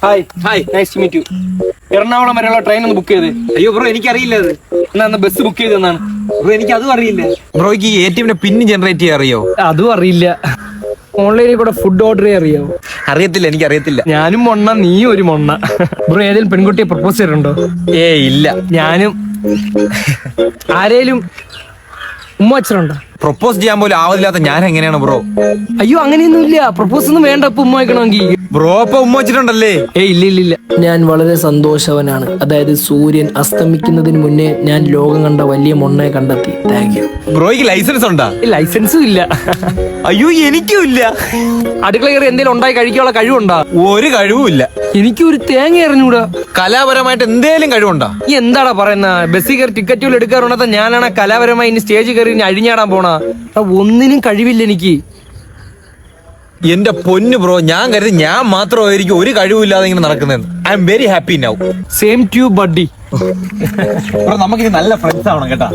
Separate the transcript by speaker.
Speaker 1: Hi hi, nice to meet you. Ernakulam വരെയുള്ള train ഒന്ന് book ചെയ്ത്.
Speaker 2: അയ്യോ ബ്രോ, എനിക്കറിയില്ല അത്.
Speaker 1: എന്നാ ബസ് ബുക്ക് ചെയ്തെന്നാണ്.
Speaker 2: ബ്രോ, എനിക്ക് അതും അറിയില്ല. ബ്രോയ്ക്ക് ഈ ATM പിൻ ജനറേറ്റ് ചെയ്യാൻ അറിയോ?
Speaker 1: അതും അറിയില്ല. ഓൺലൈനിൽ കൂടെ ഫുഡ് ഓർഡർ ചെയ്യാൻ അറിയാവോ?
Speaker 2: അറിയത്തില്ല, എനിക്കറിയത്തില്ല.
Speaker 1: ഞാനും മൊണ്ണ, നീ ഒരു മൊണ്ണ. ബ്രോ ഏതെങ്കിലും പെൺകുട്ടിയെ പ്രപ്പോസ് ചെയ്തിട്ടുണ്ടോ?
Speaker 2: ഇല്ല.
Speaker 1: ഞാനും. ആരേലും ഉമ്മ വച്ചിട്ടുണ്ടോ?
Speaker 2: പ്രൊപ്പോസ് ചെയ്യാൻ പോലും ആവതില്ലാത്ത ഞാൻ എങ്ങനെയാണ് ബ്രോ?
Speaker 1: അയ്യോ അങ്ങനെയൊന്നും ഇല്ല. പ്രപ്പോസ് ഒന്നും വേണ്ട ഇപ്പൊ ഉമ്മ വയ്ക്കണമെങ്കിൽ.
Speaker 2: ബ്രോ ഇപ്പൊ ഉമ്മ വെച്ചിട്ടുണ്ടല്ലേ?
Speaker 1: ഇല്ല. ഞാൻ വളരെ സന്തോഷവനാണ്. അതായത് സൂര്യൻ അസ്തമിക്കുന്നതിന് മുന്നേ ഞാൻ ലോകം കണ്ട വലിയ മൊണ്ണയെ കണ്ടെത്തി. Thank you.
Speaker 2: ബ്രോയ്ക്ക് ലൈസൻസ് ഉണ്ടാ?
Speaker 1: ലൈസൻസും ഇല്ല.
Speaker 2: അയ്യോ, എനിക്കും ഇല്ല.
Speaker 1: അടുക്കള കയറി എന്തെങ്കിലും ഉണ്ടായി കഴിക്കാനുള്ള കഴിവുണ്ടോ?
Speaker 2: ഒരു കഴിവും ഇല്ല.
Speaker 1: എനിക്ക് ഒരു തേങ്ങ അറിഞ്ഞൂടാ.
Speaker 2: കലാപരമായിട്ട് എന്തേലും കഴിവുണ്ടോ?
Speaker 1: ഈ എന്താടാ പറയുന്ന? ബസ്സിൽ കയറി ടിക്കറ്റുകൾ എടുക്കാറുണ്ടോ? ഞാനാണ് കലാപരമായി ഇനി സ്റ്റേജ് കയറി ഇനി അഴിഞ്ഞാടാൻ പോണ. ഒന്നിനും കഴിവില്ല എനിക്ക്.
Speaker 2: എന്റെ പൊന്നു ബ്രോ, ഞാൻ കരുതി ഞാൻ മാത്രമായിരിക്കും ഒരു കഴിവില്ലാതെ ഇങ്ങനെ നടക്കുന്നത്. I'm very happy now.
Speaker 1: Same to you buddy.
Speaker 2: നമുക്കിനി നല്ല ഫ്രണ്ട്സ് ആവണം കേട്ടാ.